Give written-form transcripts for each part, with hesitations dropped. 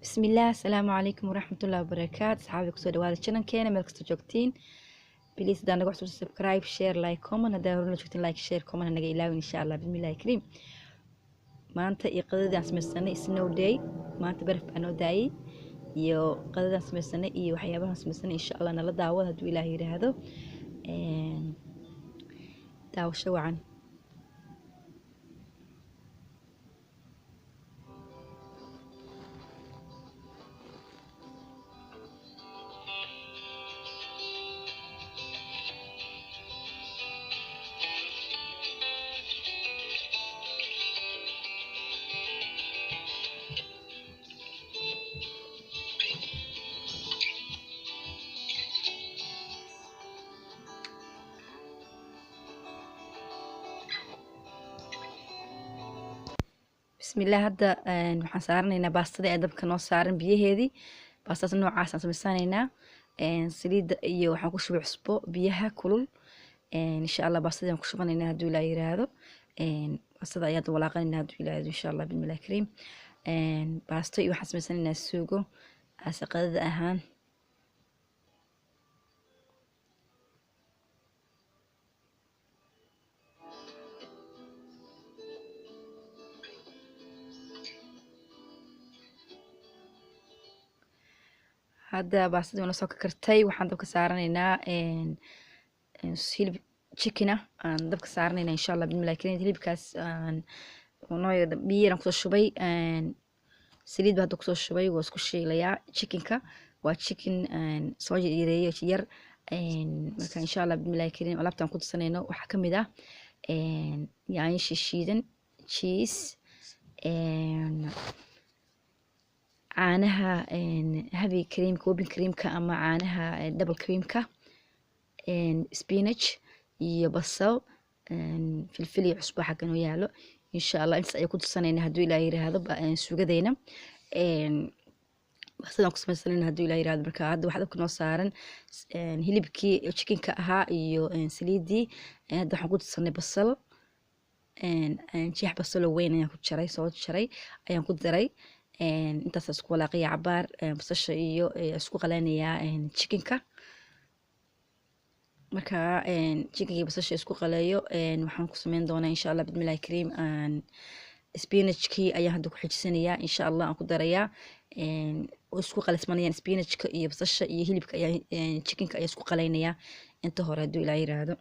بسم الله السلام عليكم ورحمة الله وبركاته. صحابي كسو دواada channelkeena meel kasta joogtiin please hadaan naga cusub subscribe share like comment hadaan horena joogtiin like share comment naga ilaawin insha Allah bismillahi kariim. maanta iyo qadadaan samaysanay snow day maanta baraf baa noo daayay iyo qadadaan samaysanay iyo waxyaabahan samaysanay insha Allah nala daawado haduu Ilaahay yiraahdo daawasho wacan. bismillah hadda waxaan saaranaynaa baastada ee dabka noo saaran biyaheedii baastadas noocaas aan samaysanaynaa saliida iyo waxaan ku shubay cusbo biyaha kulul insha Allah baastada aan ku shubanaynaa haduu Ilaahay yiraahdo baastada ayaa walaaqanaynaa haduu Ilaahay insha Allah bismillahi kariim. baasto iyo waxaan samaysanaynaa suugo asaqada ahaan hadda baastada wana soo kartay waxaan dabka saaranaynaa hilib chicken aan dabka saaranaynaa insha Allah bismillahi kariim. hilibkaas biyo ku soo shubay saliid baa ku soo shubay waa isku shiilayaa chickenka waa chicken soo yareeyo yar marka insha Allah bismillahi kariim alaabtaan ku darsanayno waxa kamid ah yaanyo shiidan cheese caanaha heavy creamka whipping creamka ama caanaha double creamka spinach iyo basal filfil iyo cusbo xagan oo yaalo insha Allah intaas ay ku tusanaynaa haduu Ilaahay yiraahdo suugadeena basadan ku samaysanayna haduu Ilaahay yiraahdo. marka hadda waxa dabka noo saaran hilibkii chickenka ahaa iyo saliidii hadda waxaan ku tusanay basal jeex basal weyn ayaan ku jaray soo jaray ayaan ku daray intaas isku walaaqaya cabaar basasha iyo isku qalaynaya chickenka. marka chickenka basasha isku qalayo waxaan ku sameyn doonaa insha Allah bismillahi kariim spinachki ayaan hadda ku xijisanayaa insha Allah aan ku darayaa isku qalismanayaan spinachka iyo basasha iyo hilibka ayaa chickenka ayaa isku qalaynaya inta hore haduu Ilaahay yiraahdo.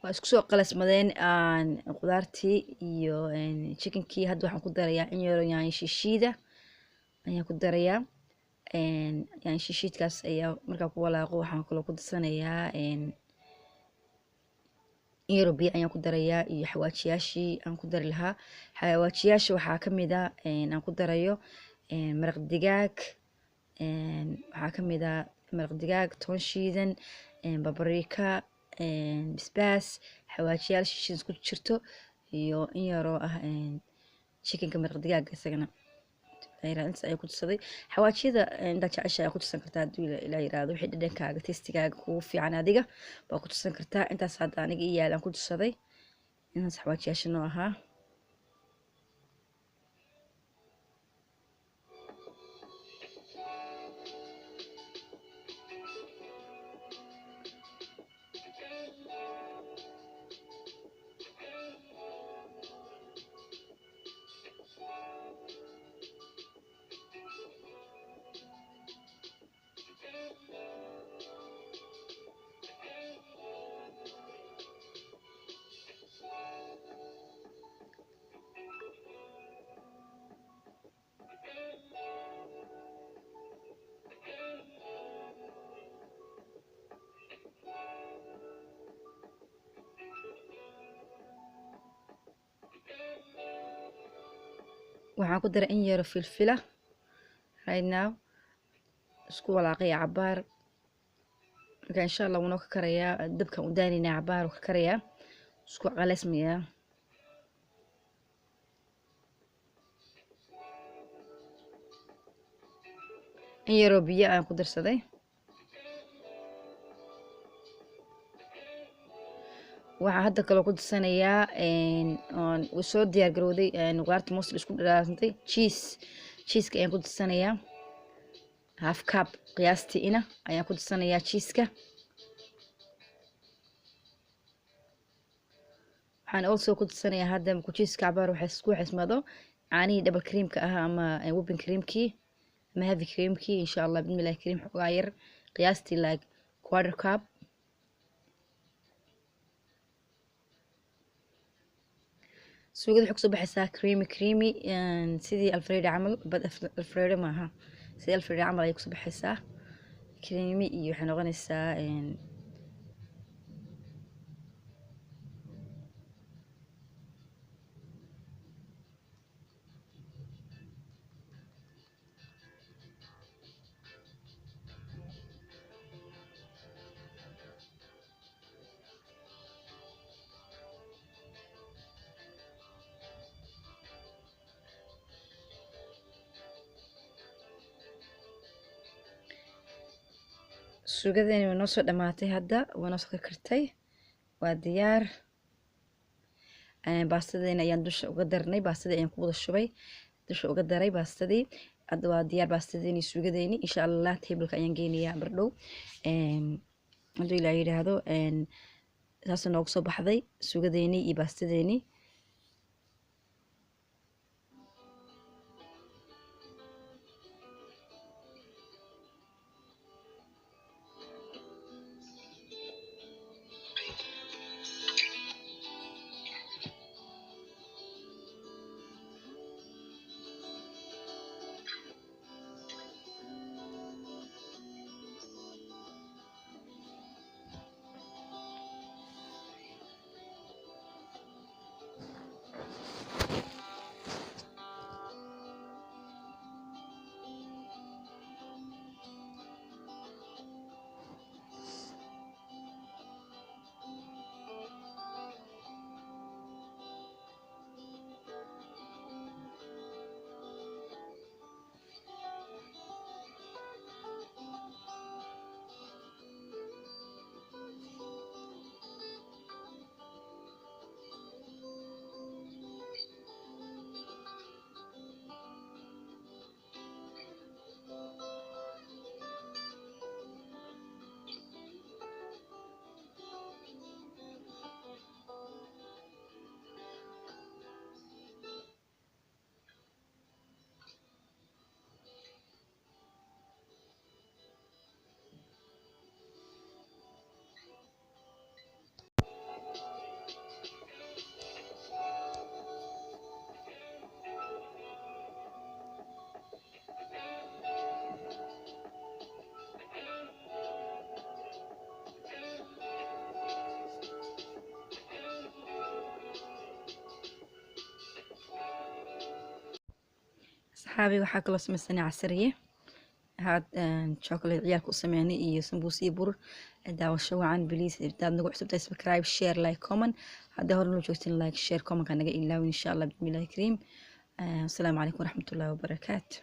waa isku soo qalasmadeen qudaartii iyo chickenkii hadda waxaan ku darayaa in yar yaanyo shiishida ayaan ku darayaa yaanyo shiishidkaas ayaa markaa ku walaaqo waxaan kaloo ku darsanayaa in yar biyo ayaan ku darayaa iyo xawaajiyaashii aan ku dari lahaa. xawaajiyaasha waxaa kamid ah aan ku darayo maraq digaag waxaa kamid ah maraq digaag toon shiidan paprika basbaas xawaajiyaal shishiis ku jirto iyo in yar oo ah chickenka maraq digaaga isagana intaas ayaa ku tusaday. xawaajiyada inta jecesha ayaa ku tusan kartaa haduu Ilaahay yiraahdo wixii dhadhankaaga tastigaaga kugu fiican adiga waa ku tusan kartaa. intaas hadda aniga iyaalan ku tusaday intaas xawaajiyaasha noo ahaa. waxaan ku daray in yar filfila right now isku walaaqaya cabaar marka insha allah wuuna ka karayaa dabkan u daanina cabaar ka karayaa isku qalaysmaya in yaroo biyo aan ku darsaday waxaa hadda kaloo ku darsanayaa oon soo diyaar garowday qudaarta mostly isku dhalaantay cheeseka ayaan ku darsanayaa half cup qiyaastii ina ayaan ku darsanayaa cheeseka waxaan also ku darsanayaa hadda markuu cheeseka cabaar waxay isku xismado caanihii double creamka ah ama whipping creamkii ama heavy creamkii insha allah bismillahi cream xogaa yar qiyaastii like quarter cup suugada waxay kusoo baxaysaa creamy sidii alfredo camal bad alfredo maaha sidii alfredo camal ayay kusoo baxaysaa creamy iyo waxay noqonaysaa suugadani waa noo soo dhamaatay hadda waa noo soo karkartay waa diyaar baastadina ayaan dusha uga darnay baastadii ayaan ku wada shubay dusha uga daray baastadii hadda waa diyaar baastadini suugadeyni insha allah tableka ayaan geynayaa bardhow hadduu ilaa yidhaahdo saasoo noogu soo baxday suugadeyni iyo baastadeyni صحابي waxaa kaloo samaysanay casariye had chocolate ciyaalka u sameynay iyo sambuus iyo bur daawasho wacan please intaad nagu cusubtahay subscribe share like comment hadda hore noo joogtin like share comment ka naga ilaawin insha Allah bismillahi kareem assalaamu calaykum waraxmatullaahi wabarakaatuh